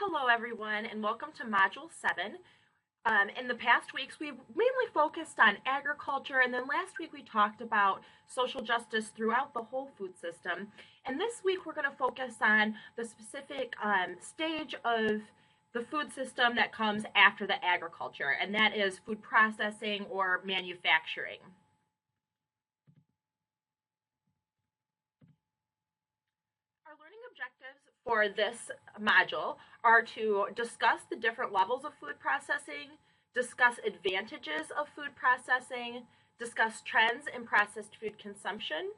Hello, everyone, and welcome to Module 7. In the past weeks, we've mainly focused on agriculture, and then last week we talked about social justice throughout the whole food system. And this week we're going to focus on the specific stage of the food system that comes after the agriculture, and that is food processing or manufacturing. Our learning objectives for this module are to discuss the different levels of food processing, discuss advantages of food processing, discuss trends in processed food consumption,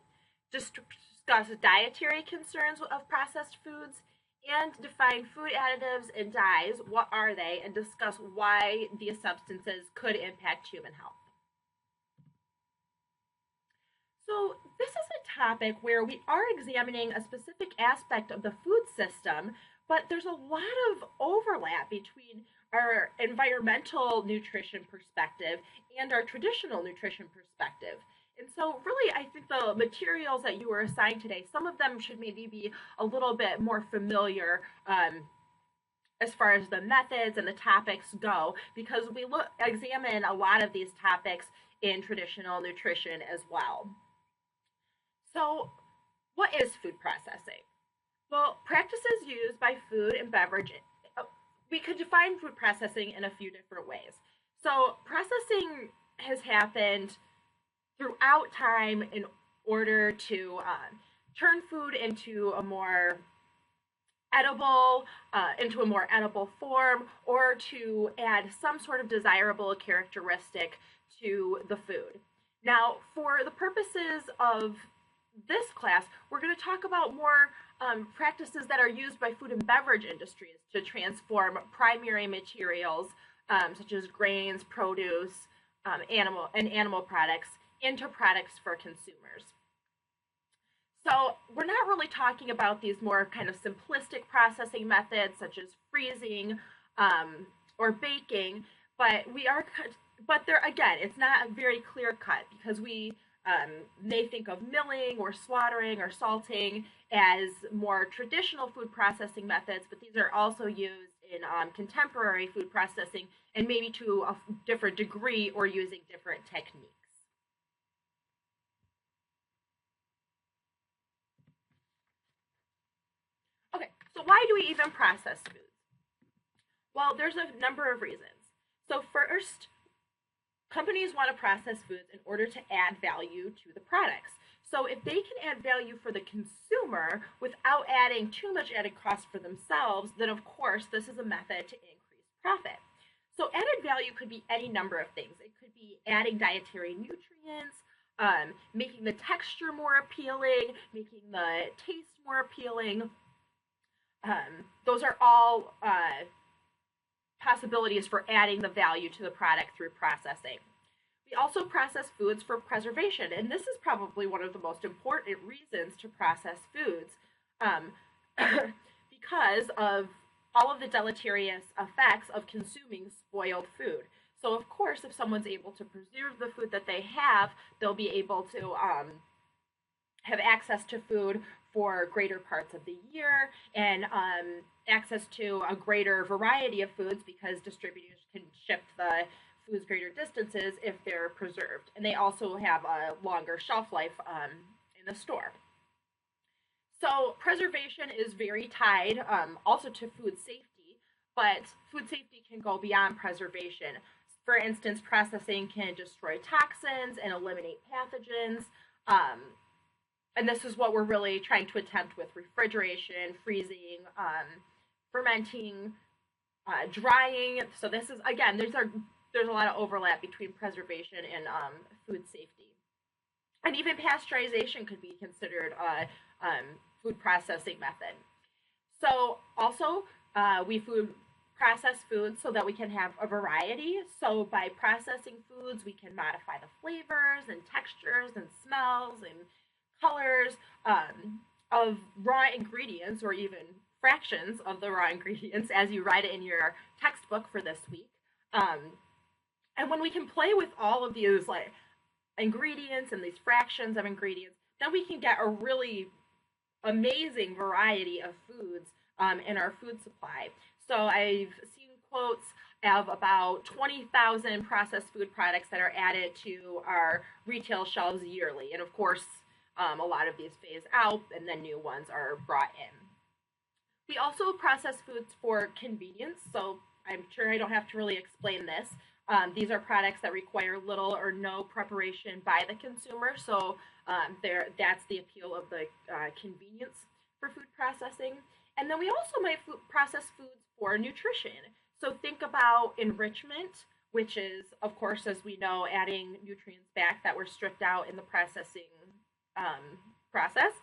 discuss dietary concerns of processed foods, and define food additives and dyes. What are they? And discuss why these substances could impact human health. So, this is a topic where we are examining a specific aspect of the food system, but there's a lot of overlap between our environmental nutrition perspective and our traditional nutrition perspective. And so, really, I think the materials that you were assigned today, some of them should maybe be a little bit more familiar as far as the methods and the topics go, because we examine a lot of these topics in traditional nutrition as well. So, what is food processing? Well, practices used by food and beverage, we could define food processing in a few different ways. So, processing has happened throughout time in order to turn food into a more edible form, or to add some sort of desirable characteristic to the food. Now, for the purposes of this class, we're going to talk about more practices that are used by food and beverage industries to transform primary materials, such as grains, produce, animal products, into products for consumers. So we're not really talking about these more kind of simplistic processing methods, such as freezing or baking, but there again, it's not very clear cut, because we may think of milling or slaughtering or salting as more traditional food processing methods, but these are also used in contemporary food processing, and maybe to a different degree or using different techniques. Okay, so why do we even process foods? Well, there's a number of reasons. So first, companies want to process foods in order to add value to the products. So if they can add value for the consumer without adding too much added cost for themselves, then of course this is a method to increase profit. So added value could be any number of things. It could be adding dietary nutrients, making the texture more appealing, making the taste more appealing. Those are all possibilities for adding the value to the product through processing. We also process foods for preservation, and this is probably one of the most important reasons to process foods, because of all of the deleterious effects of consuming spoiled food. So, of course, if someone's able to preserve the food that they have, they'll be able to have access to food for greater parts of the year, and access to a greater variety of foods, because distributors can ship the foods greater distances if they're preserved. And they also have a longer shelf life in the store. So preservation is very tied also to food safety, but food safety can go beyond preservation. For instance, processing can destroy toxins and eliminate pathogens. And this is what we're really trying to attempt with refrigeration, freezing, fermenting, drying. So this is, again, there's a lot of overlap between preservation and food safety. And even pasteurization could be considered a food processing method. So also, we process foods so that we can have a variety. So by processing foods, we can modify the flavors and textures and smells and colors of raw ingredients, or even fractions of the raw ingredients, as you write it in your textbook for this week. And when we can play with all of these ingredients and these fractions of ingredients, then we can get a really amazing variety of foods in our food supply. So I've seen quotes of about 20,000 processed food products that are added to our retail shelves yearly. And of course, a lot of these phase out and then new ones are brought in. We also process foods for convenience, so I'm sure I don't have to really explain this. These are products that require little or no preparation by the consumer, so that's the appeal of the convenience for food processing. And then we also might process foods for nutrition. So think about enrichment, which is, of course, as we know, adding nutrients back that were stripped out in the processing process.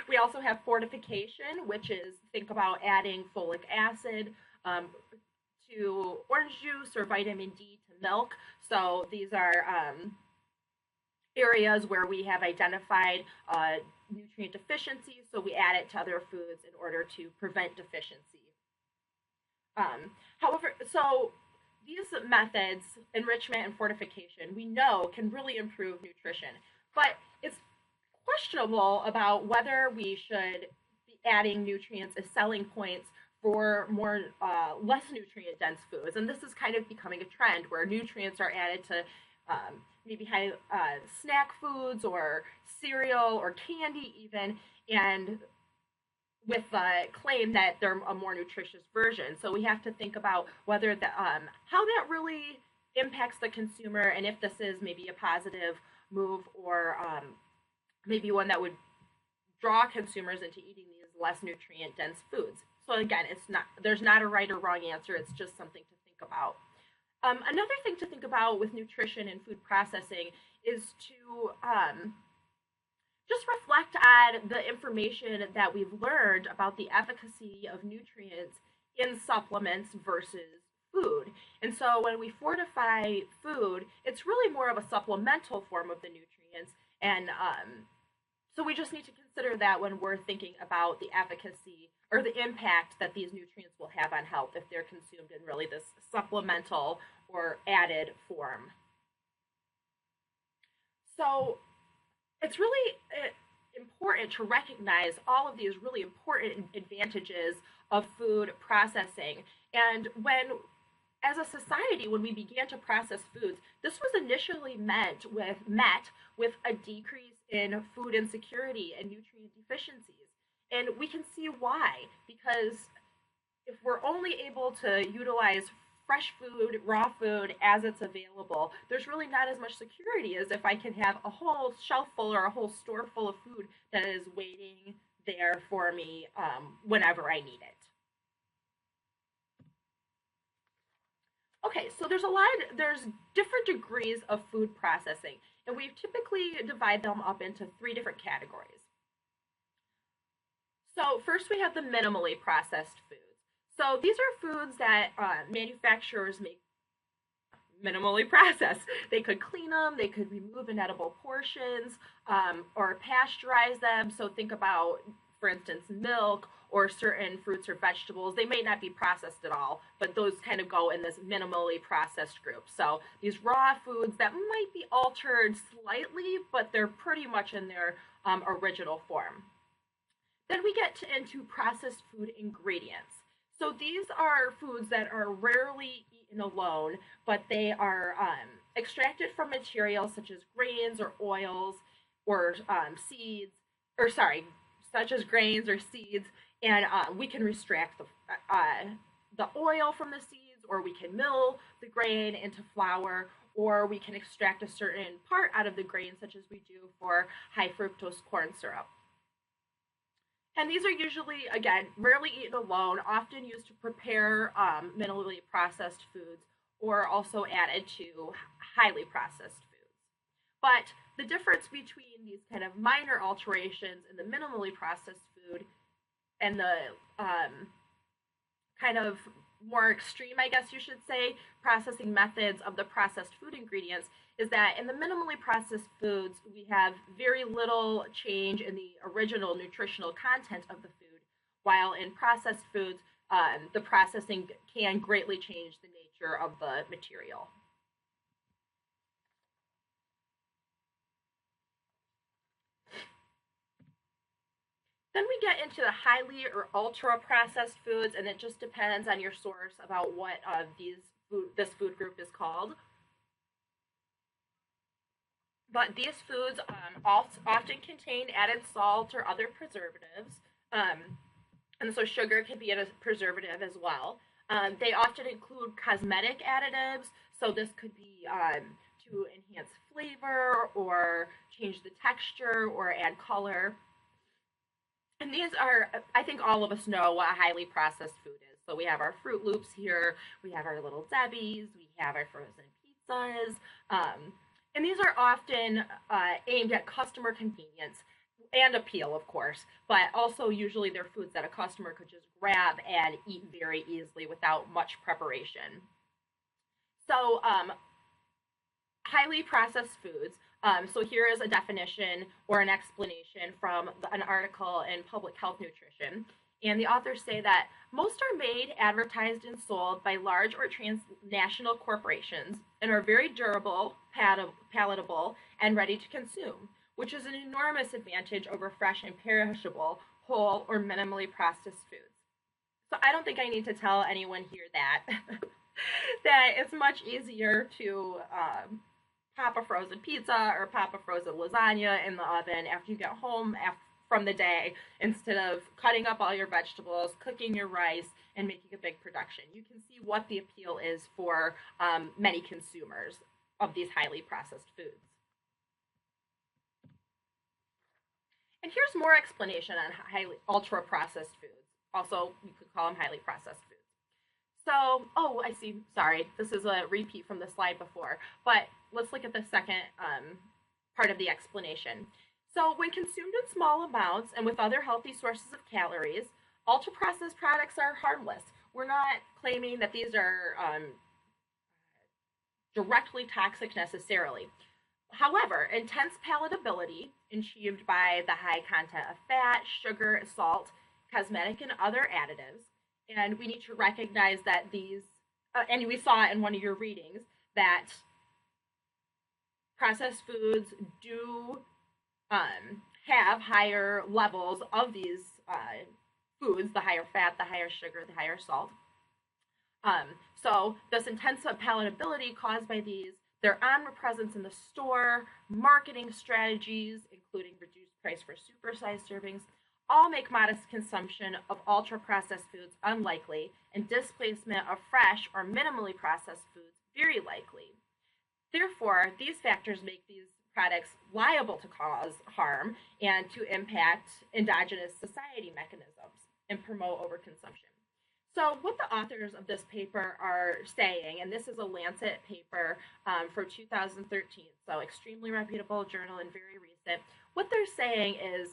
We also have fortification, which is think about adding folic acid to orange juice or vitamin D to milk. So these are areas where we have identified nutrient deficiencies, so we add it to other foods in order to prevent deficiency. However, so these methods, enrichment and fortification, we know can really improve nutrition, but it's questionable about whether we should be adding nutrients as selling points for more less nutrient dense foods. And this is kind of becoming a trend where nutrients are added to maybe high snack foods or cereal or candy even, and with the claim that they're a more nutritious version. So we have to think about whether how that really impacts the consumer and if this is maybe a positive move or maybe one that would draw consumers into eating these less nutrient dense foods. So again, there's not a right or wrong answer. It's just something to think about. Another thing to think about with nutrition and food processing is to just reflect on the information that we've learned about the efficacy of nutrients in supplements versus food. And so when we fortify food, it's really more of a supplemental form of the nutrients. And so we just need to consider that when we're thinking about the efficacy or the impact that these nutrients will have on health if they're consumed in really this supplemental or added form. So it's really important to recognize all of these really important advantages of food processing. And as a society, when we began to process foods, this was initially met with a decrease in food insecurity and nutrient deficiencies. And we can see why, because if we're only able to utilize fresh food, raw food as it's available, there's really not as much security as if I can have a whole shelf full or a whole store full of food that is waiting there for me whenever I need it. Okay, so there's different degrees of food processing, and we typically divide them up into three different categories. So first we have the minimally processed foods. So these are foods that manufacturers make minimally processed. They could clean them, they could remove inedible portions, or pasteurize them. So think about, for instance, milk or certain fruits or vegetables. They may not be processed at all, but those kind of go in this minimally processed group. So these raw foods that might be altered slightly, but they're pretty much in their original form. Then we get into processed food ingredients. So these are foods that are rarely eaten alone, but they are extracted from materials such as grains or oils or seeds, or sorry, such as grains or seeds, and we can extract the oil from the seeds, or we can mill the grain into flour, or we can extract a certain part out of the grain, such as we do for high fructose corn syrup. And these are usually, again, rarely eaten alone, often used to prepare minimally processed foods or also added to highly processed foods. But the difference between these kind of minor alterations in the minimally processed food and the kind of more extreme, I guess you should say, processing methods of the processed food ingredients is that in the minimally processed foods, we have very little change in the original nutritional content of the food, while in processed foods, the processing can greatly change the nature of the material. Then we get into the highly or ultra processed foods, and it just depends on your source about what this food group is called. But these foods often contain added salt or other preservatives, and so sugar can be a preservative as well. They often include cosmetic additives, so this could be to enhance flavor or change the texture or add color. And these are, I think all of us know what a highly processed food is. So we have our Fruit Loops here, we have our Little Debbie's, we have our frozen pizzas, and these are often aimed at customer convenience and appeal, of course, but also usually they're foods that a customer could just grab and eat very easily without much preparation. So, highly processed foods. So here is a definition or an explanation from an article in Public Health Nutrition. And the authors say that most are made, advertised, and sold by large or transnational corporations and are very durable, palatable, and ready to consume, which is an enormous advantage over fresh and perishable, whole, or minimally processed foods. So I don't think I need to tell anyone here that that it's much easier to pop a frozen pizza or pop a frozen lasagna in the oven after you get home from the day instead of cutting up all your vegetables, cooking your rice, and making a big production. You can see what the appeal is for many consumers of these highly processed foods. And here's more explanation on highly ultra processed foods. Also, you could call them highly processed foods. So, oh, I see. Sorry, this is a repeat from the slide before, but let's look at the second part of the explanation. So, when consumed in small amounts and with other healthy sources of calories, ultra processed products are harmless. We're not claiming that these are directly toxic necessarily. However, intense palatability, achieved by the high content of fat, sugar, salt, cosmetic, and other additives, and we need to recognize that these, and we saw it in one of your readings, that processed foods do have higher levels of these foods, the higher fat, the higher sugar, the higher salt. So this intense palatability caused by these, their omnipresence in the store, marketing strategies, including reduced price for supersized servings, all make modest consumption of ultra processed foods unlikely and displacement of fresh or minimally processed foods very likely. Therefore, these factors make these products liable to cause harm and to impact endogenous satiety mechanisms and promote overconsumption. So, what the authors of this paper are saying, and this is a Lancet paper for 2013, so extremely reputable journal and very recent, what they're saying is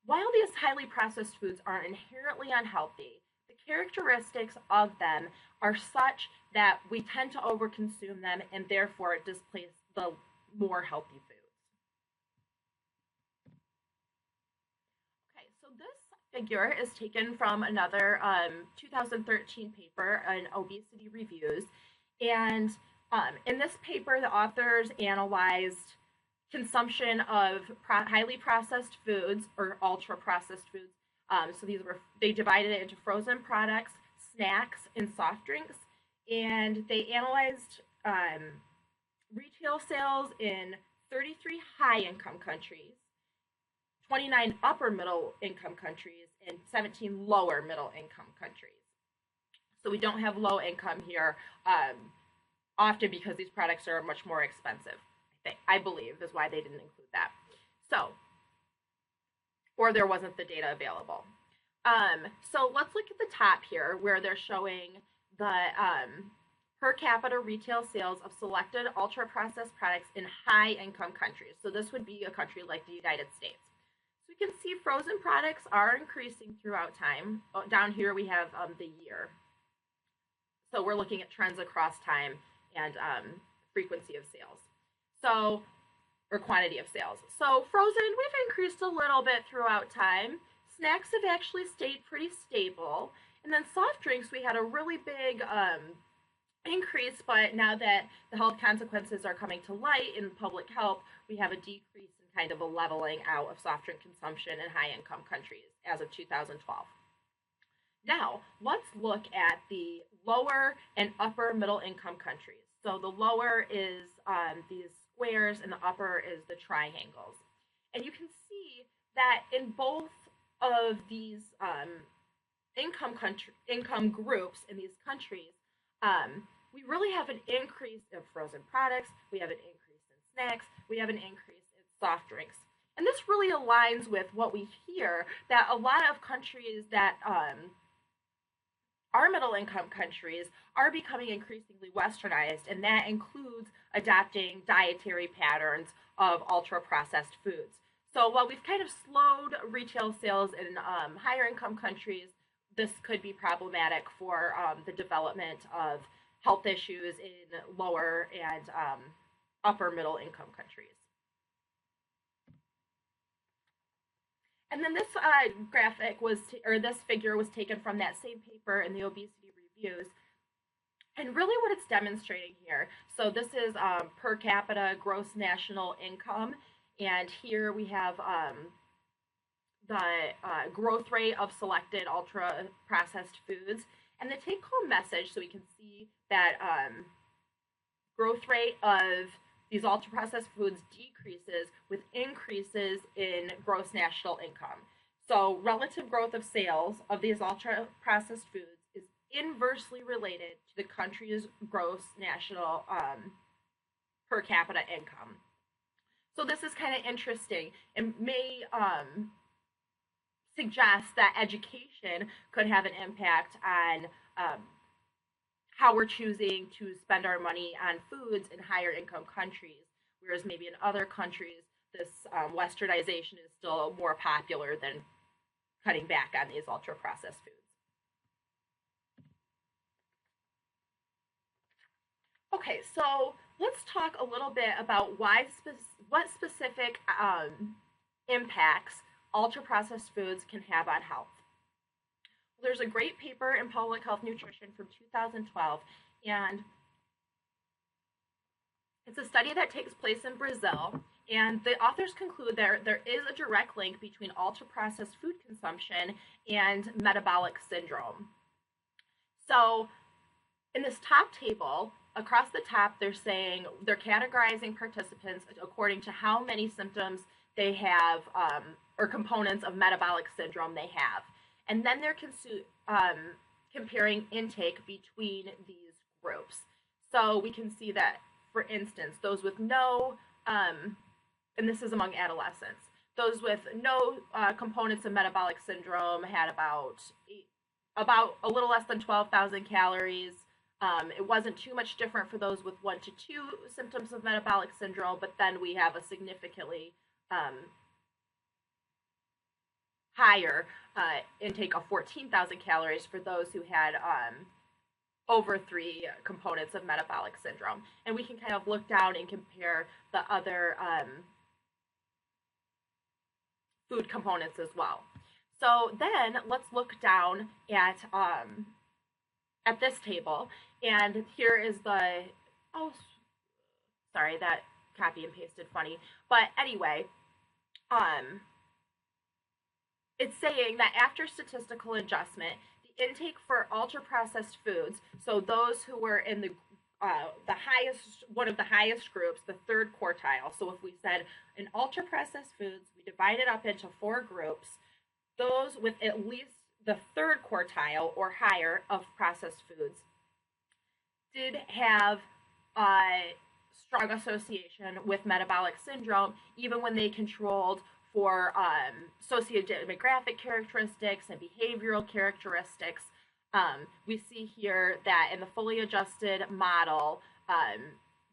while these highly processed foods are inherently unhealthy, the characteristics of them are such that we tend to overconsume them and therefore displace the more healthy foods. Okay, so this figure is taken from another 2013 paper in Obesity Reviews. And in this paper, the authors analyzed consumption of highly processed foods or ultra processed foods. So they divided it into frozen products, snacks, and soft drinks. And they analyzed retail sales in 33 high income countries, 29 upper middle income countries, and 17 lower middle income countries. So we don't have low income here, often because these products are much more expensive. I believe is why they didn't include that. So, or there wasn't the data available. So let's look at the top here where they're showing the per capita retail sales of selected ultra processed products in high income countries. So this would be a country like the United States. So we can see frozen products are increasing throughout time. Down here we have the year. So we're looking at trends across time and frequency of sales. So, or quantity of sales. So frozen, we've increased a little bit throughout time. Snacks have actually stayed pretty stable. And then soft drinks, we had a really big increase, but now that the health consequences are coming to light in public health, we have a decrease in kind of a leveling out of soft drink consumption in high-income countries as of 2012. Now, let's look at the lower and upper middle income countries. So the lower is these squares and the upper is the triangles. And you can see that in both of these income groups in these countries, we really have an increase in frozen products, we have an increase in snacks, we have an increase in soft drinks. And this really aligns with what we hear, that a lot of countries that our middle income countries are becoming increasingly westernized, and that includes adopting dietary patterns of ultra processed foods. So while we've kind of slowed retail sales in higher income countries, this could be problematic for the development of health issues in lower and upper middle income countries. And then this graphic was, or this figure was taken from that same paper in the obesity reviews. And really what it's demonstrating here, so this is per capita gross national income, and here we have the growth rate of selected ultra processed foods. And the take home message, so we can see that growth rate of these ultra processed foods decreases with increases in gross national income. So relative growth of sales of these ultra processed foods is inversely related to the country's gross national per capita income. So this is kind of interesting and may suggest that education could have an impact on how we're choosing to spend our money on foods in higher income countries, whereas maybe in other countries this westernization is still more popular than cutting back on these ultra processed foods. Okay, so let's talk a little bit about what specific impacts ultra processed foods can have on health. There's a great paper in Public Health Nutrition from 2012, and it's a study that takes place in Brazil, and the authors conclude there is a direct link between ultra-processed food consumption and metabolic syndrome. So in this top table, across the top, they're saying they're categorizing participants according to how many symptoms they have or components of metabolic syndrome they have. And then they're comparing intake between these groups. So we can see that, for instance, those with no, and this is among adolescents, those with no components of metabolic syndrome had about a little less than 12,000 calories. It wasn't too much different for those with 1 to 2 symptoms of metabolic syndrome, but then we have a significantly higher intake of 14,000 calories for those who had over 3 components of metabolic syndrome. And we can kind of look down and compare the other food components as well. So then let's look down at this table, and here is the, oh, sorry, that copy and pasted funny. But anyway, it's saying that after statistical adjustment, the intake for ultra-processed foods, so those who were in the highest, one of the highest groups, the third quartile. So if we said in ultra-processed foods, we divide it up into 4 groups, those with at least the third quartile or higher of processed foods did have a strong association with metabolic syndrome, even when they controlled for sociodemographic characteristics and behavioral characteristics. We see here that in the fully adjusted model,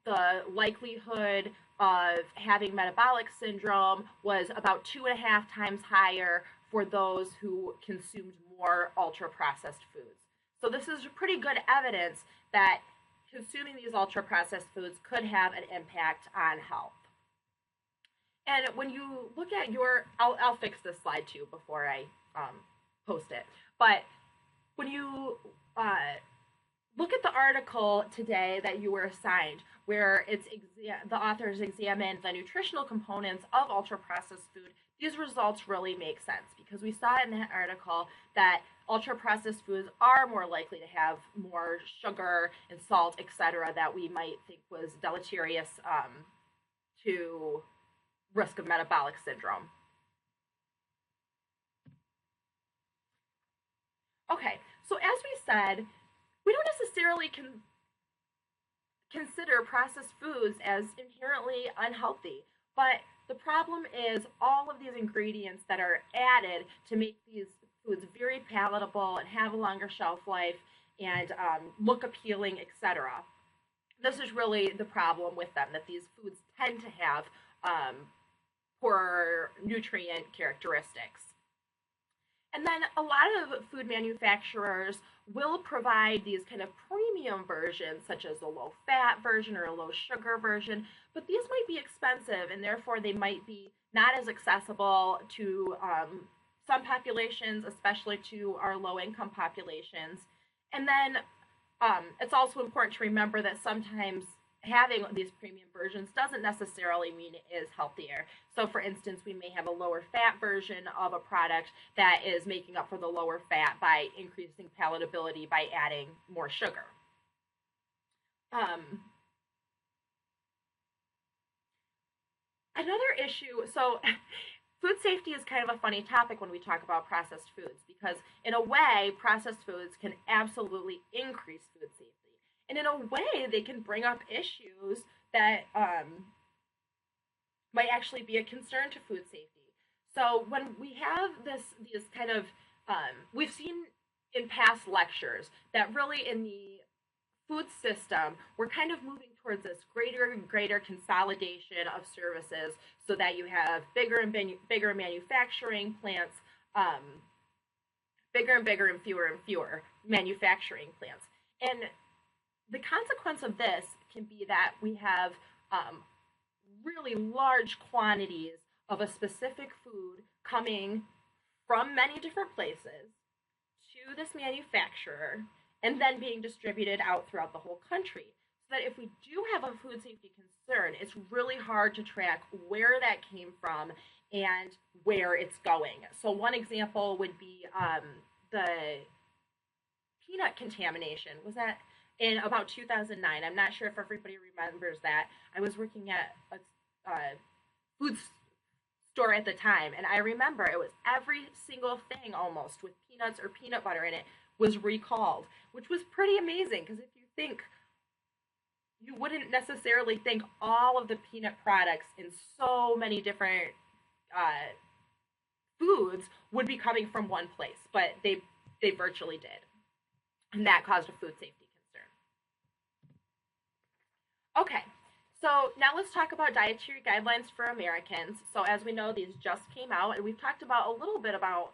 the likelihood of having metabolic syndrome was about 2.5 times higher for those who consumed more ultra-processed foods. So this is pretty good evidence that consuming these ultra-processed foods could have an impact on health. And when you look at your, I'll fix this slide too before I post it, but when you look at the article today that you were assigned, where the authors examined the nutritional components of ultra processed food. These results really make sense because we saw in that article that ultra processed foods are more likely to have more sugar and salt, etc., that we might think was deleterious to risk of metabolic syndrome. Okay, so as we said, we don't necessarily consider processed foods as inherently unhealthy, but the problem is all of these ingredients that are added to make these foods very palatable and have a longer shelf life and look appealing, etc. This is really the problem with them, that these foods tend to have um, poor nutrient characteristics. And then a lot of food manufacturers will provide these kind of premium versions, such as a low fat version or a low sugar version, but these might be expensive and therefore they might be not as accessible to some populations, especially to our low income populations. And then it's also important to remember that sometimes having these premium versions doesn't necessarily mean it is healthier. So, for instance, we may have a lower fat version of a product that is making up for the lower fat by increasing palatability by adding more sugar. Um, Another issue, so food safety is kind of a funny topic when we talk about processed foods because, in a way, processed foods can absolutely increase food safety. And in a way, they can bring up issues that might actually be a concern to food safety. So when we have these kind of, we've seen in past lectures that really in the food system, we're kind of moving towards this greater and greater consolidation of services so that you have bigger and bigger manufacturing plants, um, bigger and fewer manufacturing plants. And the consequence of this can be that we have really large quantities of a specific food coming from many different places to this manufacturer and then being distributed out throughout the whole country. So that if we do have a food safety concern, it's really hard to track where that came from and where it's going. So one example would be the peanut contamination. Was that in about 2009? I'm not sure if everybody remembers that. I was working at a food store at the time, and I remember it was every single thing almost with peanuts or peanut butter in it was recalled, which was pretty amazing because if you think, you wouldn't necessarily think all of the peanut products in so many different uh, foods would be coming from one place, but they virtually did, and that caused a food safety concern. Okay, so now let's talk about dietary guidelines for Americans. So as we know, these just came out, and we've talked about a little bit about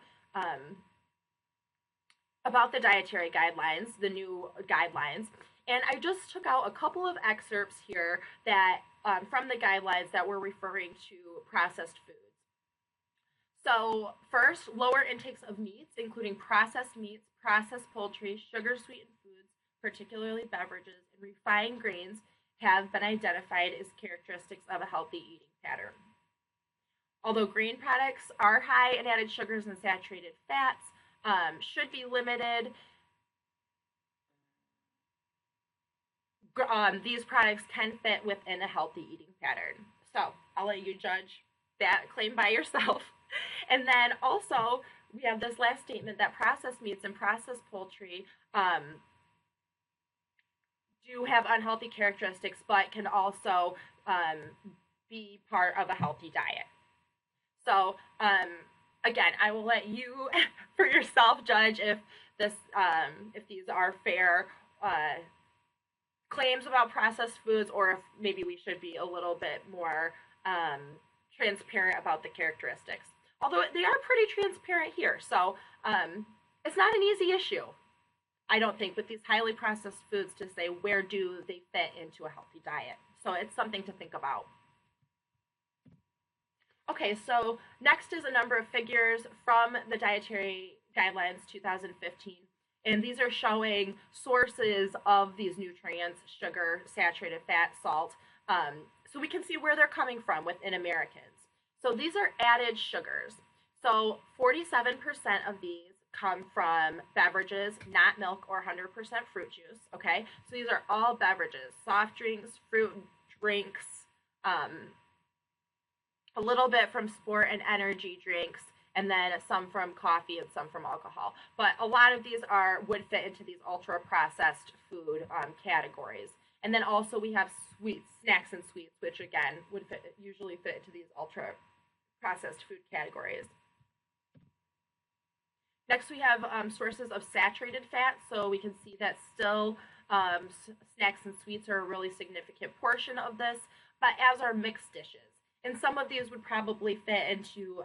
the dietary guidelines, the new guidelines. And I just took out a couple of excerpts here that from the guidelines that were referring to processed foods. So first, lower intakes of meats, including processed meats, processed poultry, sugar-sweetened foods, particularly beverages, and refined grains have been identified as characteristics of a healthy eating pattern. Although grain products are high in added sugars and saturated fats, should be limited. These products can fit within a healthy eating pattern. So I'll let you judge that claim by yourself. And then also, we have this last statement that processed meats and processed poultry do have unhealthy characteristics, but can also be part of a healthy diet. So, again, I will let you for yourself judge if these are fair claims about processed foods, or if maybe we should be a little bit more transparent about the characteristics. Although they are pretty transparent here, so it's not an easy issue, I don't think, with these highly processed foods to say where do they fit into a healthy diet. So it's something to think about. Okay, so next is a number of figures from the Dietary Guidelines 2015. And these are showing sources of these nutrients: sugar, saturated fat, salt. So we can see where they're coming from within Americans. So these are added sugars. So 47% of these come from beverages, not milk or 100% fruit juice. Okay, so these are all beverages: soft drinks, fruit drinks, um, a little bit from sport and energy drinks, and then some from coffee and some from alcohol. But a lot of these would fit into these ultra processed food categories. And then also we have sweets, snacks and sweets, which again would usually fit into these ultra processed food categories. Next, we have sources of saturated fat. So we can see that still snacks and sweets are a really significant portion of this, but as are mixed dishes. And some of these would probably fit into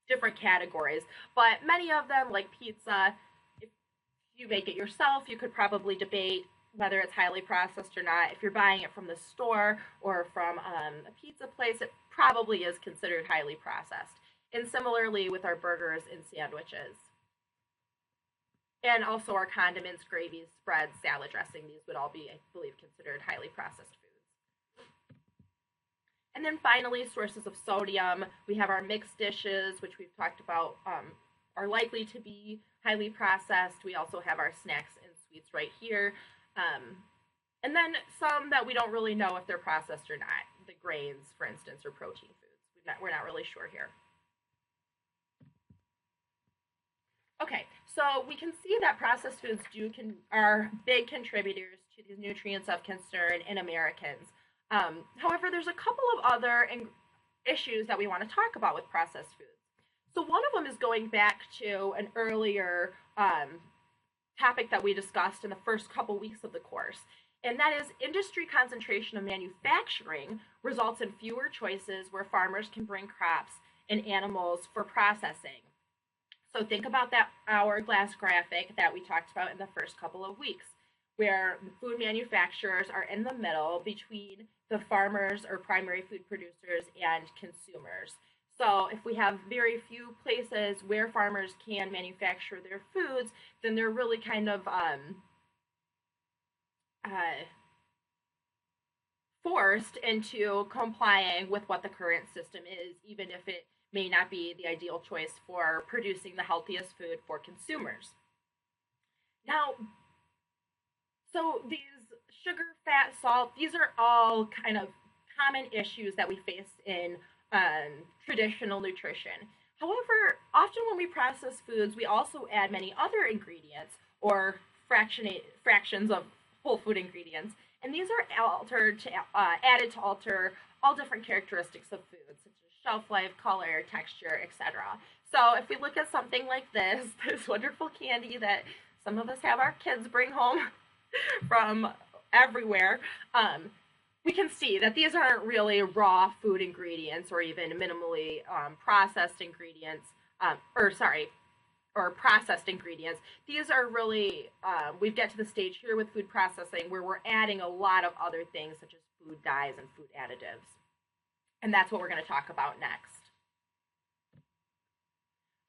different categories, but many of them, like pizza, if you make it yourself, you could probably debate whether it's highly processed or not. If you're buying it from the store or from a pizza place, it probably is considered highly processed. And similarly with our burgers and sandwiches. And also our condiments, gravies, spreads, salad dressing, these would all be, I believe, considered highly processed foods. And then finally, sources of sodium. We have our mixed dishes, which we've talked about are likely to be highly processed. We also have our snacks and sweets right here. And then some that we don't really know if they're processed or not. The grains, for instance, or protein foods. We're not really sure here. Okay, so we can see that processed foods are big contributors to these nutrients of concern in Americans. However, there's a couple of other issues that we want to talk about with processed foods. So one of them is going back to an earlier topic that we discussed in the first couple weeks of the course, and that is industry concentration of manufacturing results in fewer choices where farmers can bring crops and animals for processing. So think about that hourglass graphic that we talked about in the first couple of weeks, where food manufacturers are in the middle between the farmers or primary food producers and consumers. So if we have very few places where farmers can manufacture their foods, then they're really kind of forced into complying with what the current system is, even if it may not be the ideal choice for producing the healthiest food for consumers. Now, so these sugar, fat, salt, these are all kind of common issues that we face in traditional nutrition. However, often when we process foods, we also add many other ingredients or fractions of whole food ingredients, and these are added to alter all different characteristics of foods, such as shelf life, color, texture, etc. So if we look at something like this wonderful candy that some of us have our kids bring home from everywhere, we can see that these aren't really raw food ingredients or even minimally processed ingredients, or processed ingredients. These are really, we've got to the stage here with food processing where we're adding a lot of other things such as food dyes and food additives. And that's what we're going to talk about next.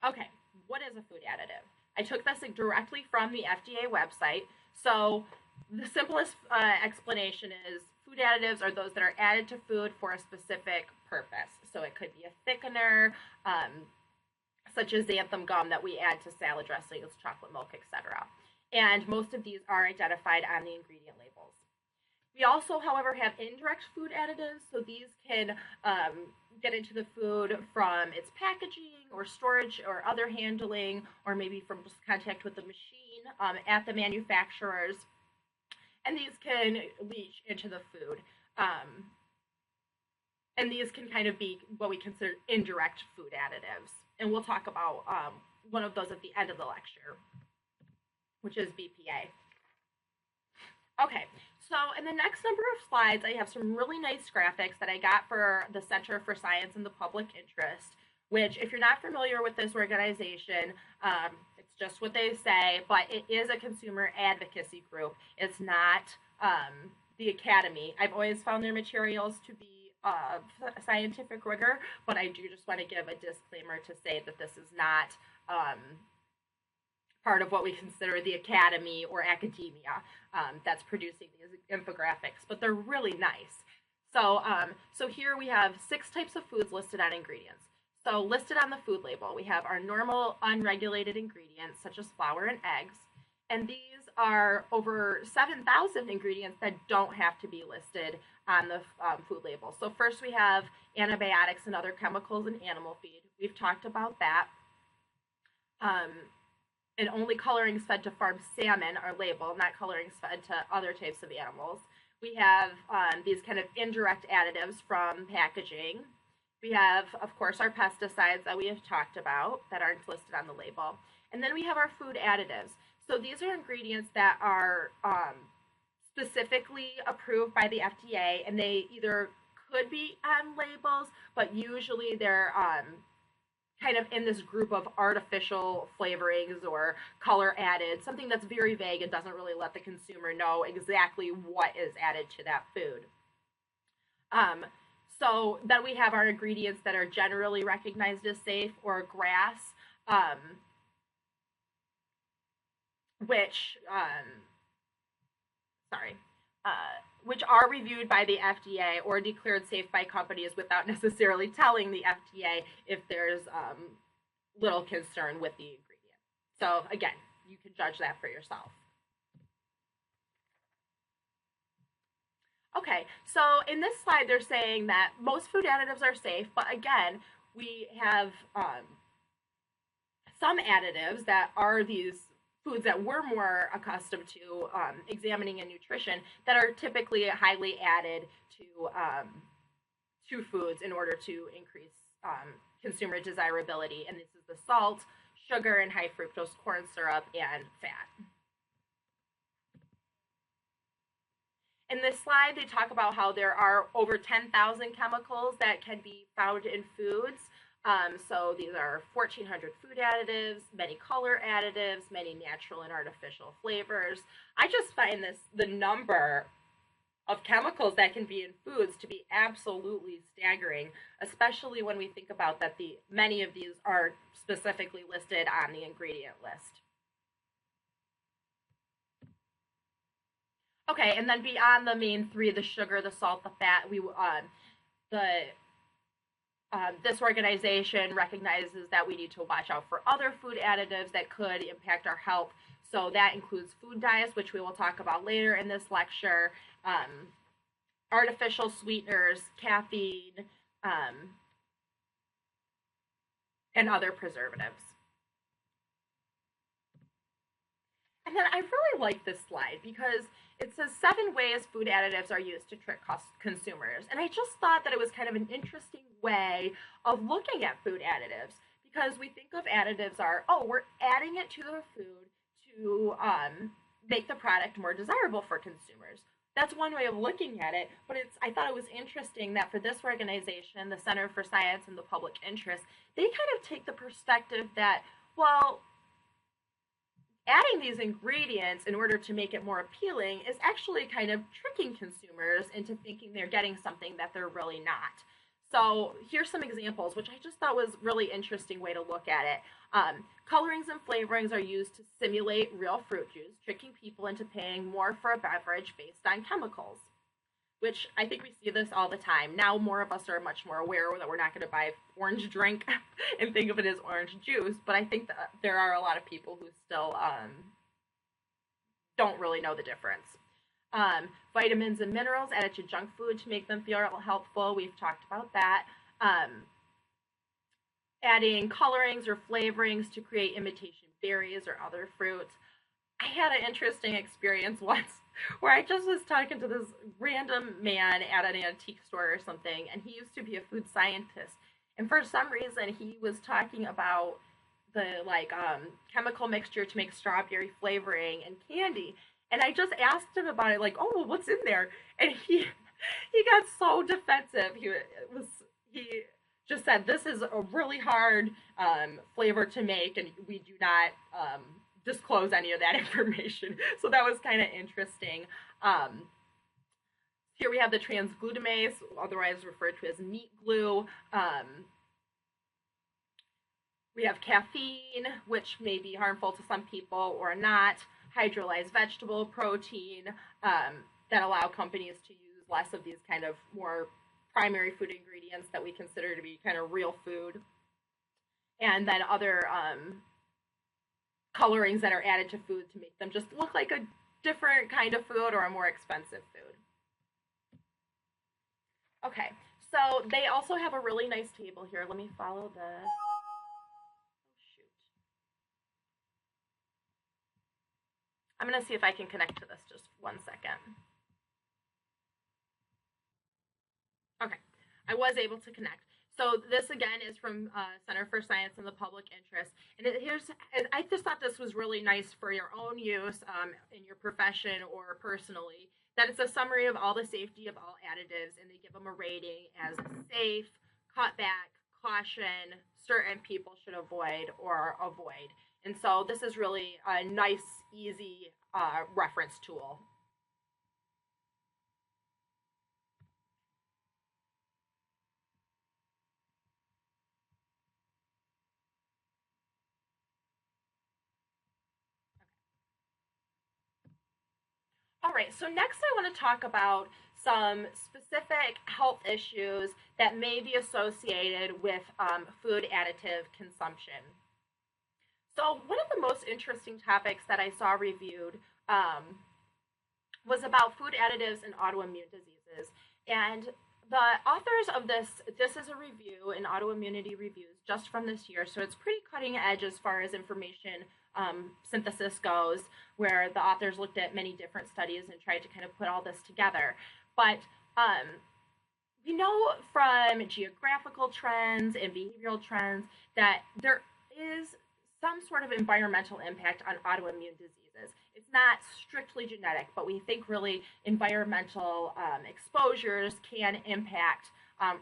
Okay, what is a food additive? I took this directly from the FDA website. So the simplest explanation is food additives are those that are added to food for a specific purpose. So it could be a thickener, such as xanthan gum that we add to salad dressings, chocolate milk, etc. And most of these are identified on the ingredient labels. We also, however, have indirect food additives. So these can get into the food from its packaging or storage or other handling, or maybe from contact with the machine at the manufacturers. And these can leach into the food. And these can kind of be what we consider indirect food additives. And we'll talk about one of those at the end of the lecture, which is BPA. Okay, so in the next number of slides, I have some really nice graphics that I got for the Center for Science and the Public Interest, which, if you're not familiar with this organization, it's just what they say, but it is a consumer advocacy group. It's not the Academy. I've always found their materials to be scientific rigor, but I do just want to give a disclaimer to say that this is not part of what we consider the academy or academia that's producing these infographics, but they're really nice. So here we have 6 types of foods listed on ingredients. So listed on the food label, we have our normal unregulated ingredients such as flour and eggs, and these are over 7,000 ingredients that don't have to be listed on the food label. So first we have antibiotics and other chemicals in animal feed. We've talked about that. Um, and only colorings fed to farm salmon are labeled, not colorings fed to other types of animals. We have these kind of indirect additives from packaging. We have, of course, our pesticides that we have talked about that aren't listed on the label. And then we have our food additives. So these are ingredients that are specifically approved by the FDA, and they either could be on labels, but usually they're kind of in this group of artificial flavorings or color added, something that's very vague and doesn't really let the consumer know exactly what is added to that food. So then we have our ingredients that are generally recognized as safe, or GRAS, which sorry, which are reviewed by the FDA or declared safe by companies without necessarily telling the FDA if there's little concern with the ingredient. So again, you can judge that for yourself. Okay, so in this slide, they're saying that most food additives are safe, but again, we have some additives that are these foods that we're more accustomed to examining in nutrition that are typically highly added to foods in order to increase consumer desirability. And this is the salt, sugar, and high fructose corn syrup and fat. In this slide, they talk about how there are over 10,000 chemicals that can be found in foods. So these are 1,400 food additives, many color additives, many natural and artificial flavors. I just find the number of chemicals that can be in foods to be absolutely staggering, especially when we think about that many of these are specifically listed on the ingredient list. Okay, and then beyond the main 3, the sugar, the salt, the fat, this organization recognizes that we need to watch out for other food additives that could impact our health. So that includes food dyes, which we will talk about later in this lecture, artificial sweeteners, caffeine, and other preservatives. And then I really like this slide because it says 7 ways food additives are used to trick consumers. And I just thought that it was kind of an interesting way of looking at food additives, because we think of additives are, oh, we're adding it to the food to make the product more desirable for consumers. That's one way of looking at it, but I thought it was interesting that for this organization, the Center for Science and the Public Interest, they kind of take the perspective that, well, adding these ingredients in order to make it more appealing is actually kind of tricking consumers into thinking they're getting something that they're really not. So here's some examples, which I just thought was a really interesting way to look at it. Colorings and flavorings are used to simulate real fruit juice, tricking people into paying more for a beverage based on chemicals, which I think we see this all the time. Now more of us are much more aware that we're not going to buy orange drink and think of it as orange juice, but I think that there are a lot of people who still don't really know the difference. Vitamins and minerals added to junk food to make them feel healthful. We've talked about that. Adding colorings or flavorings to create imitation berries or other fruits. I had an interesting experience once where I just was talking to this random man at an antique store or something, and he used to be a food scientist. And for some reason, he was talking about the chemical mixture to make strawberry flavoring and candy. And I just asked him about it, like, oh, well, what's in there? And he got so defensive. He just said, this is a really hard flavor to make, and we do not disclose any of that information. So that was kind of interesting. Here we have the transglutamase, otherwise referred to as meat glue. We have caffeine, which may be harmful to some people or not, hydrolyzed vegetable protein that allow companies to use less of these kind of more primary food ingredients that we consider to be kind of real food, and then other colorings that are added to food to make them just look like a different kind of food or a more expensive food. Okay, so they also have a really nice table here. Let me follow the. Oh, shoot. I'm going to see if I can connect to this just 1 second. Okay, I was able to connect. So this again is from Center for Science and the Public Interest, and I just thought this was really nice for your own use in your profession or personally. That it's a summary of all the safety of all additives, and they give them a rating as safe, cut back, caution, certain people should avoid or avoid. And so this is really a nice, easy reference tool. All right, so next I want to talk about some specific health issues that may be associated with food additive consumption. So, one of the most interesting topics that I saw reviewed was about food additives and autoimmune diseases. And the authors of this is a review in autoimmunity reviews just from this year, so it's pretty cutting edge as far as information synthesis goes, where the authors looked at many different studies and tried to kind of put all this together. But we know from geographical trends and behavioral trends that there is some sort of environmental impact on autoimmune diseases. It's not strictly genetic, but we think really environmental exposures can impact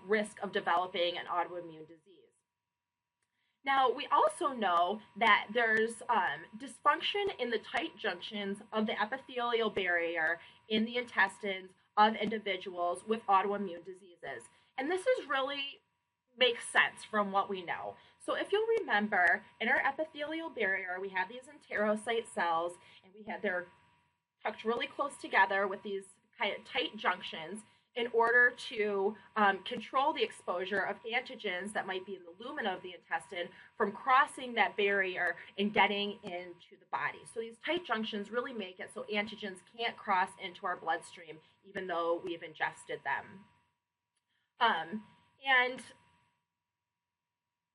risk of developing an autoimmune disease. Now, we also know that there's dysfunction in the tight junctions of the epithelial barrier in the intestines of individuals with autoimmune diseases. And this is really makes sense from what we know. So if you'll remember, in our epithelial barrier, we have these enterocyte cells, and they're tucked really close together with these kind of tight junctions in order to control the exposure of antigens that might be in the lumina of the intestine from crossing that barrier and getting into the body. So these tight junctions really make it so antigens can't cross into our bloodstream even though we've ingested them. And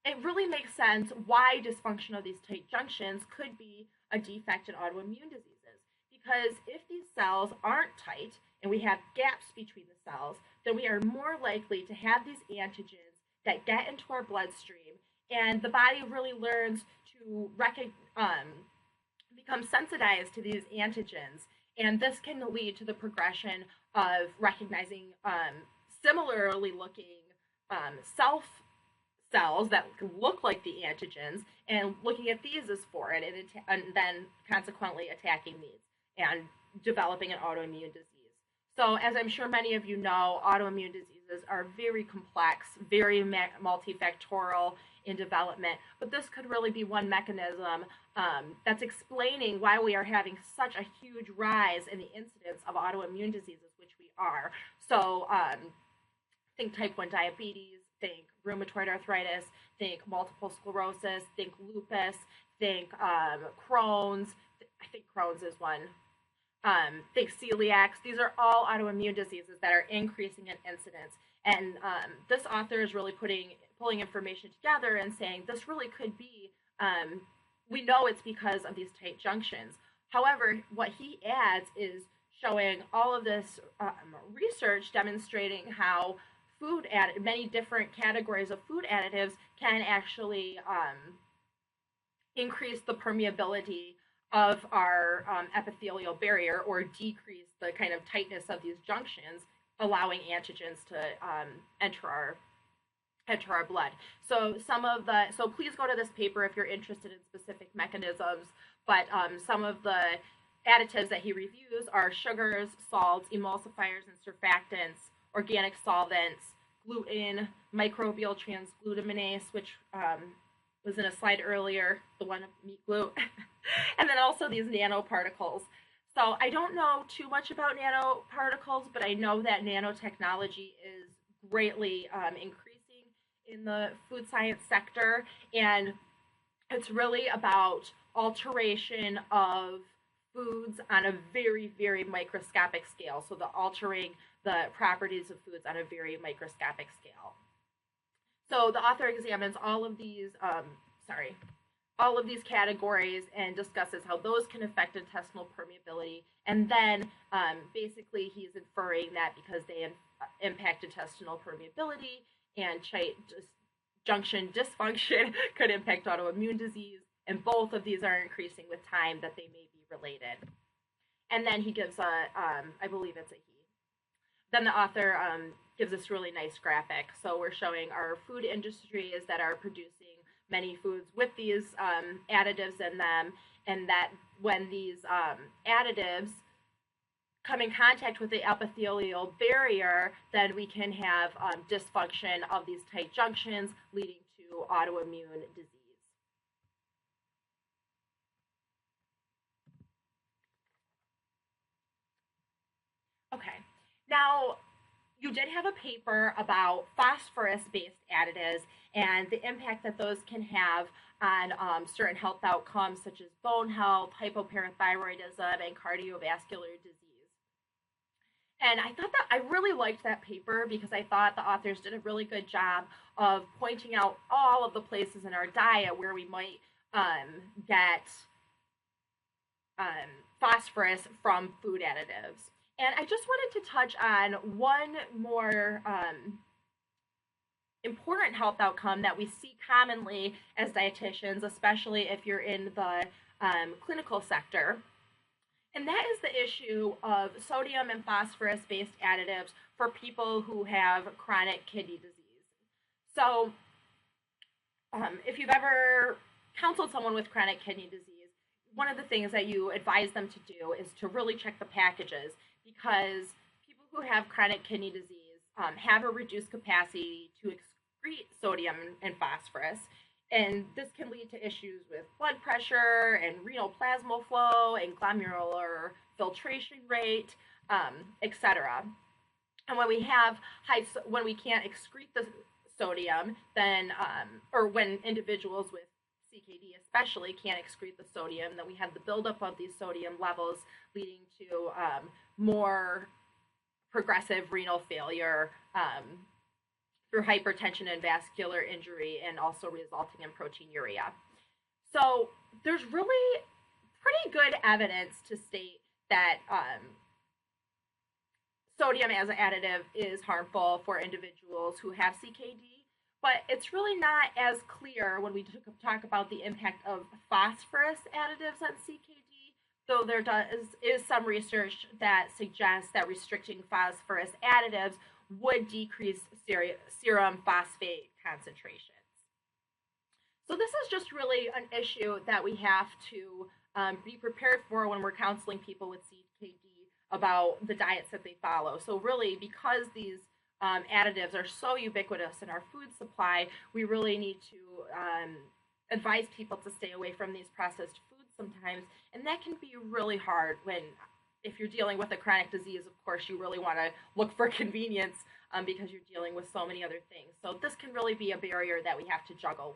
it really makes sense why dysfunction of these tight junctions could be a defect in autoimmune diseases. Because if these cells aren't tight and we have gaps between the cells, then we are more likely to have these antigens that get into our bloodstream, and the body really learns to become sensitized to these antigens, and this can lead to the progression of recognizing similarly looking self cells that look like the antigens and looking at these as foreign, and then consequently attacking these and developing an autoimmune disease. So, as I'm sure many of you know, autoimmune diseases are very complex, very multifactorial in development, but this could really be one mechanism that's explaining why we are having such a huge rise in the incidence of autoimmune diseases, which we are. So, think type 1 diabetes, think rheumatoid arthritis, think multiple sclerosis, think lupus, think Crohn's. I think Crohn's is one. Think celiacs. These are all autoimmune diseases that are increasing in incidence. And this author is really pulling information together and saying this really could be, we know it's because of these tight junctions. However, what he adds is showing all of this research demonstrating how many different categories of food additives can actually increase the permeability of our epithelial barrier or decrease the kind of tightness of these junctions, allowing antigens to enter our blood. So please go to this paper if you're interested in specific mechanisms. But some of the additives that he reviews are sugars, salts, emulsifiers, and surfactants, organic solvents, gluten, microbial transglutaminase, which was in a slide earlier, the one of meat glue, and then also these nanoparticles. So I don't know too much about nanoparticles, but I know that nanotechnology is greatly increasing in the food science sector, and it's really about alteration of foods on a very, very microscopic scale. So the altering the properties of foods on a very microscopic scale. So the author examines all of these categories and discusses how those can affect intestinal permeability. And then basically he's inferring that because they impact intestinal permeability and junction dysfunction could impact autoimmune disease. And both of these are increasing with time, that they may be related. And then he gives I believe it's a he. Then the author gives this really nice graphic. So we're showing our food industries that are producing many foods with these additives in them, and that when these additives come in contact with the epithelial barrier, then we can have dysfunction of these tight junctions, leading to autoimmune disease. Okay, now you did have a paper about phosphorus-based additives and the impact that those can have on certain health outcomes such as bone health, hypoparathyroidism, and cardiovascular disease. And I thought that I really liked that paper because I thought the authors did a really good job of pointing out all of the places in our diet where we might get phosphorus from food additives. And I just wanted to touch on one more important health outcome that we see commonly as dietitians, especially if you're in the clinical sector. And that is the issue of sodium and phosphorus based additives for people who have chronic kidney disease. So, if you've ever counseled someone with chronic kidney disease, one of the things that you advise them to do is to really check the packages, because people who have chronic kidney disease have a reduced capacity to excrete sodium and phosphorus. And this can lead to issues with blood pressure and renal plasma flow and glomerular filtration rate, etc. And when we have when we can't excrete the sodium, then or when individuals with CKD especially can't excrete the sodium, then we have the buildup of these sodium levels, leading to more progressive renal failure through hypertension and vascular injury, and also resulting in proteinuria. So there's really pretty good evidence to state that sodium as an additive is harmful for individuals who have CKD, but it's really not as clear when we talk about the impact of phosphorus additives on CKD, though there is some research that suggests that restricting phosphorus additives would decrease serum phosphate concentrations. So this is just really an issue that we have to be prepared for when we're counseling people with CKD about the diets that they follow. So really, because these additives are so ubiquitous in our food supply, we really need to advise people to stay away from these processed foods sometimes, and that can be really hard when, if you're dealing with a chronic disease, of course, you really want to look for convenience because you're dealing with so many other things. So this can really be a barrier that we have to juggle.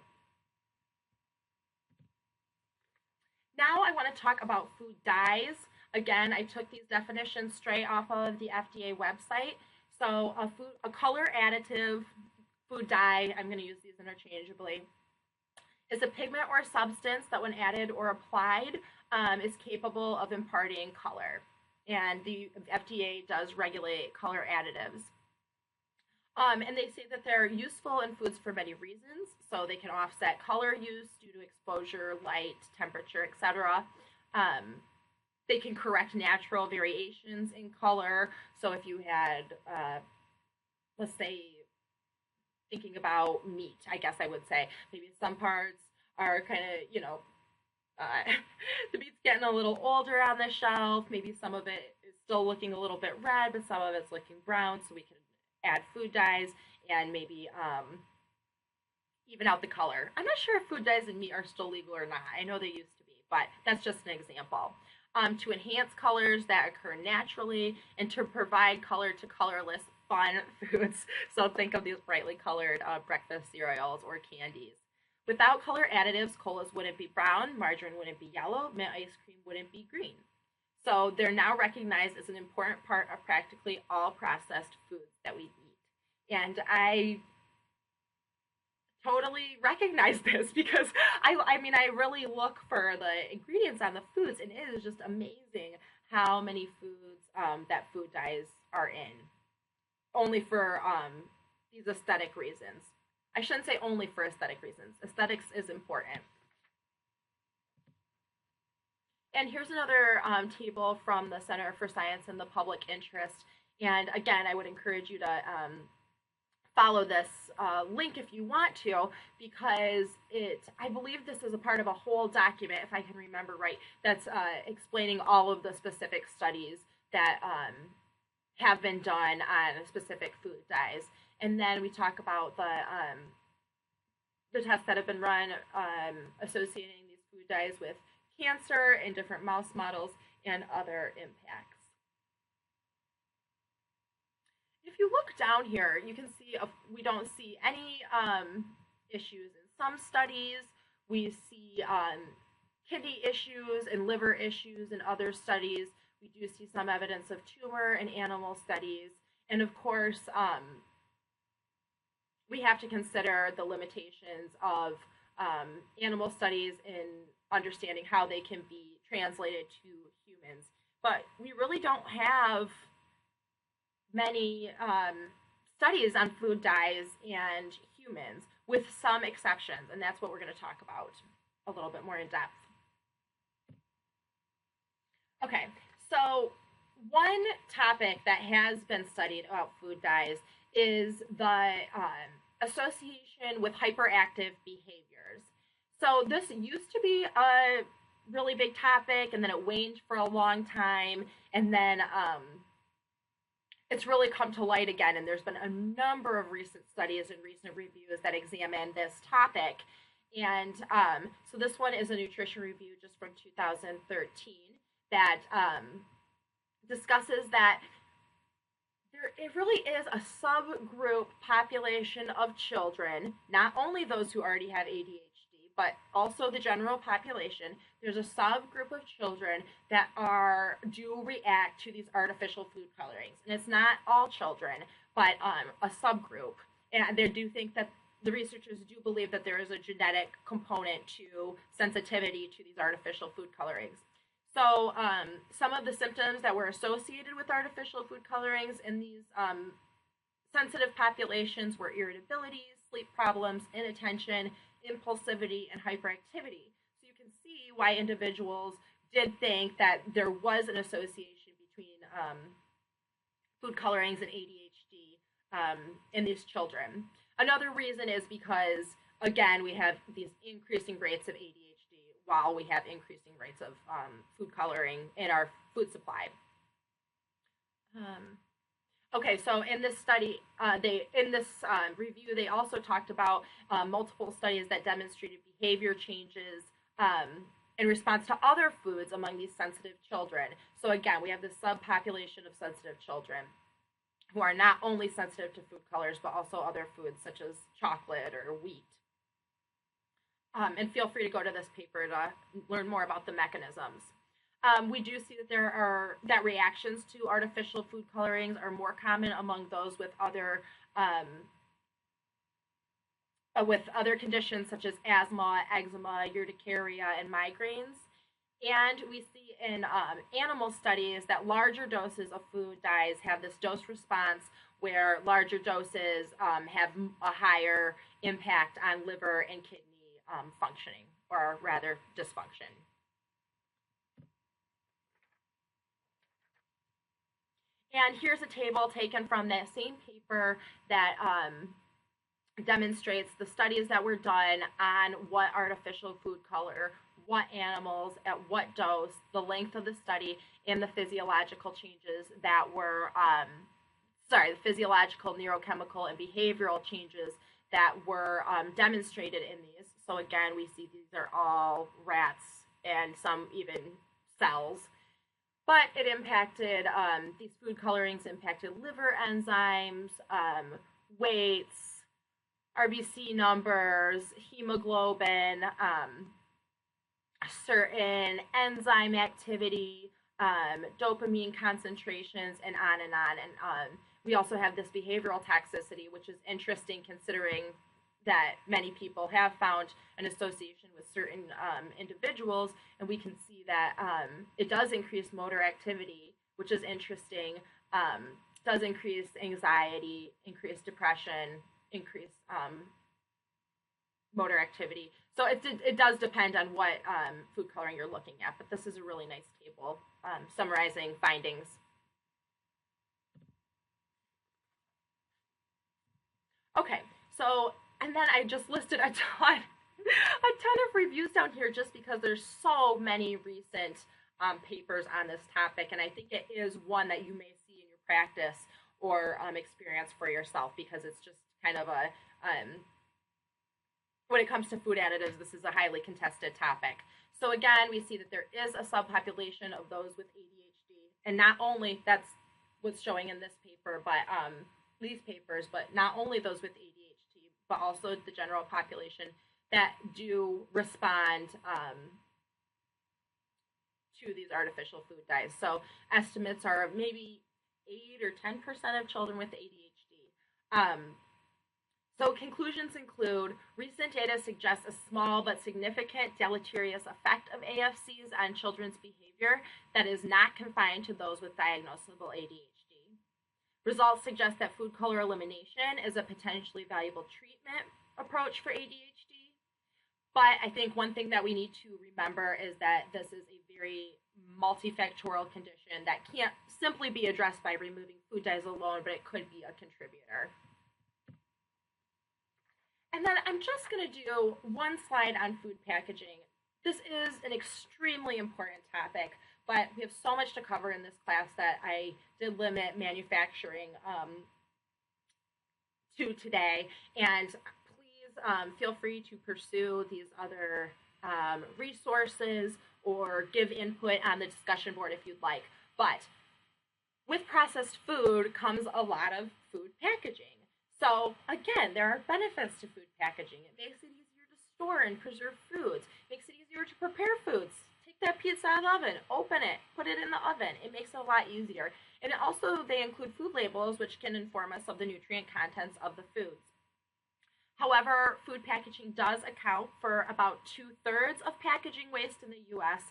Now I want to talk about food dyes. Again, I took these definitions straight off of the FDA website. So a color additive, food dye, I'm going to use these interchangeably, is a pigment or substance that when added or applied is capable of imparting color. And the FDA does regulate color additives. And they say that they're useful in foods for many reasons. So they can offset color use due to exposure, light, temperature, etc. They can correct natural variations in color. So if you had, let's say, thinking about meat, I guess I would say, maybe some parts are kind of, the meat's getting a little older on the shelf. Maybe some of it is still looking a little bit red, but some of it's looking brown. So we can add food dyes and maybe even out the color. I'm not sure if food dyes in meat are still legal or not. I know they used to be, but that's just an example. To enhance colors that occur naturally and to provide color to colorless fun foods. So think of these brightly colored breakfast cereals or candies. Without color additives, colas wouldn't be brown, margarine wouldn't be yellow, mint ice cream wouldn't be green. So they're now recognized as an important part of practically all processed foods that we eat. And I totally recognize this because I mean I really look for the ingredients on the foods, and it is just amazing how many foods that food dyes are in, only for these aesthetic reasons. I shouldn't say only for aesthetic reasons. Aesthetics is important. And here's another table from the Center for Science and the Public Interest. And again, I would encourage you to follow this link if you want to, because I believe this is a part of a whole document, if I can remember right, that's explaining all of the specific studies that have been done on specific food dyes. And then we talk about the tests that have been run associating these food dyes with cancer in different mouse models and other impacts. If you look down here, you can see we don't see any issues in some studies. We see kidney issues and liver issues in other studies. We do see some evidence of tumor in animal studies. And of course, we have to consider the limitations of animal studies in understanding how they can be translated to humans. But we really don't have many studies on food dyes and humans, with some exceptions, and that's what we're going to talk about a little bit more in depth. Okay, so one topic that has been studied about food dyes is the association with hyperactive behaviors. So this used to be a really big topic, and then it waned for a long time, and then it's really come to light again, and there's been a number of recent studies and recent reviews that examine this topic. And so this one is a nutrition review just from 2013 that discusses that it really is a subgroup population of children, not only those who already have ADHD, but also the general population. There's a subgroup of children that do react to these artificial food colorings, and it's not all children, but a subgroup. And they do think that the researchers do believe that there is a genetic component to sensitivity to these artificial food colorings. So some of the symptoms that were associated with artificial food colorings in these sensitive populations were irritability, sleep problems, inattention, impulsivity, and hyperactivity. So you can see why individuals did think that there was an association between food colorings and ADHD in these children. Another reason is because, again, we have these increasing rates of ADHD while we have increasing rates of food coloring in our food supply. Okay, so in this study, review, they also talked about multiple studies that demonstrated behavior changes in response to other foods among these sensitive children. So again, we have this subpopulation of sensitive children who are not only sensitive to food colors, but also other foods such as chocolate or wheat. And feel free to go to this paper to learn more about the mechanisms. We do see that reactions to artificial food colorings are more common among those with other conditions such as asthma, eczema, urticaria, and migraines. And we see in animal studies that larger doses of food dyes have this dose response, where larger doses have a higher impact on liver and kidney functioning, or rather dysfunction. And here's a table taken from that same paper that demonstrates the studies that were done on what artificial food color, what animals, at what dose, the length of the study, and the physiological changes that were, the physiological, neurochemical, and behavioral changes that were demonstrated in these. So again, we see these are all rats and some even cells. But it impacted, these food colorings impacted liver enzymes, weights, RBC numbers, hemoglobin, certain enzyme activity, dopamine concentrations, and on and on. And we also have this behavioral toxicity, which is interesting considering that many people have found an association with certain individuals, and we can see that it does increase motor activity, which is interesting. Does increase anxiety, increase depression, increase motor activity. So it does depend on what food coloring you're looking at, but this is a really nice table summarizing findings. Okay, so, and then I just listed a ton of reviews down here just because there's so many recent papers on this topic, and I think it is one that you may see in your practice or experience for yourself, because it's just kind of a when it comes to food additives, this is a highly contested topic. So again, we see that there is a subpopulation of those with ADHD, and not only that's what's showing in this paper, but these papers, but not only those with ADHD, but also the general population that do respond to these artificial food dyes. So estimates are maybe 8 or 10% of children with ADHD. So conclusions include recent data suggests a small but significant deleterious effect of AFCs on children's behavior that is not confined to those with diagnosable ADHD. Results suggest that food color elimination is a potentially valuable treatment approach for ADHD. But I think one thing that we need to remember is that this is a very multifactorial condition that can't simply be addressed by removing food dyes alone, but it could be a contributor. And then I'm just going to do one slide on food packaging. This is an extremely important topic, but we have so much to cover in this class that I did limit manufacturing to today. And please feel free to pursue these other resources or give input on the discussion board if you'd like. But with processed food comes a lot of food packaging. So again, there are benefits to food packaging. It makes it easier to store and preserve foods. It makes it easier to prepare foods. Take that pizza out of the oven, open it, put it in the oven. It makes it a lot easier. And also they include food labels, which can inform us of the nutrient contents of the foods. However, food packaging does account for about 2/3 of packaging waste in the U.S.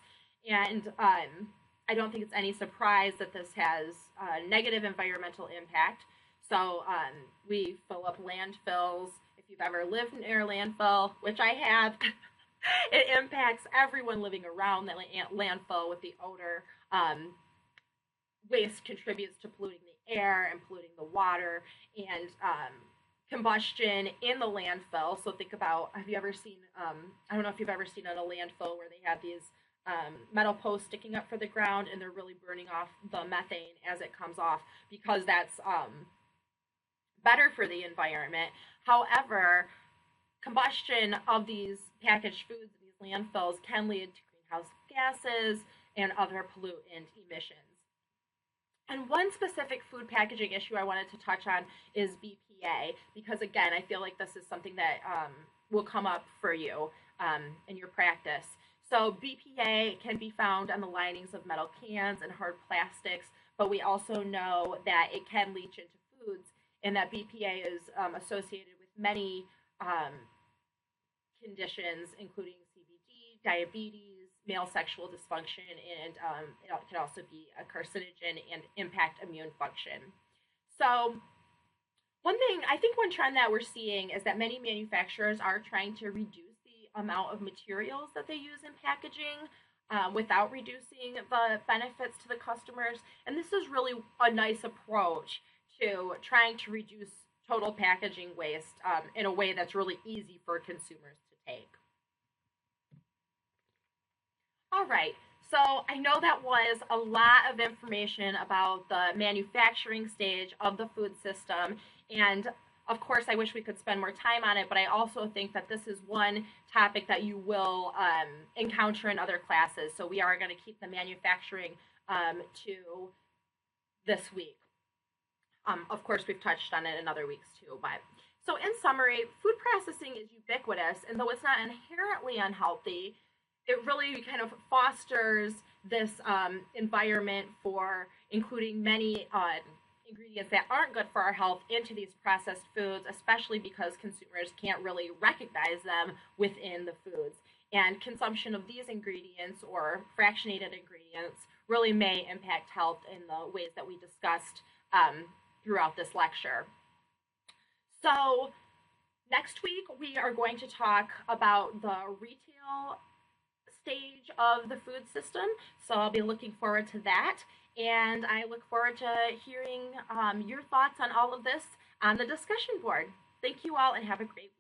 And I don't think it's any surprise that this has a negative environmental impact. So we fill up landfills. If you've ever lived near a landfill, which I have, it impacts everyone living around the landfill with the odor. Waste contributes to polluting the air and polluting the water, and combustion in the landfill. So think about, have you ever seen, I don't know if you've ever seen at a landfill where they have these metal posts sticking up for the ground, and they're really burning off the methane as it comes off, because that's better for the environment. However, combustion of these packaged foods in these landfills can lead to greenhouse gases and other pollutant emissions. And one specific food packaging issue I wanted to touch on is BPA, because again, I feel like this is something that will come up for you in your practice. So BPA can be found on the linings of metal cans and hard plastics, but we also know that it can leach into foods, and that BPA is associated with many conditions, including CVD, diabetes, male sexual dysfunction, and it can also be a carcinogen and impact immune function. So one trend that we're seeing is that many manufacturers are trying to reduce the amount of materials that they use in packaging without reducing the benefits to the customers. And this is really a nice approach to trying to reduce total packaging waste in a way that's really easy for consumers to take. All right, so I know that was a lot of information about the manufacturing stage of the food system, and Of course, I wish we could spend more time on it, but I also think that this is one topic that you will encounter in other classes. So we are going to keep the manufacturing to this week. Of course, we've touched on it in other weeks too. But so, in summary, food processing is ubiquitous, and though it's not inherently unhealthy, it really kind of fosters this environment for including many ingredients that aren't good for our health into these processed foods, especially because consumers can't really recognize them within the foods. And consumption of these ingredients or fractionated ingredients really may impact health in the ways that we discussed throughout this lecture. So, next week we are going to talk about the retail stage of the food system. So, I'll be looking forward to that. And I look forward to hearing your thoughts on all of this on the discussion board. Thank you all and have a great week.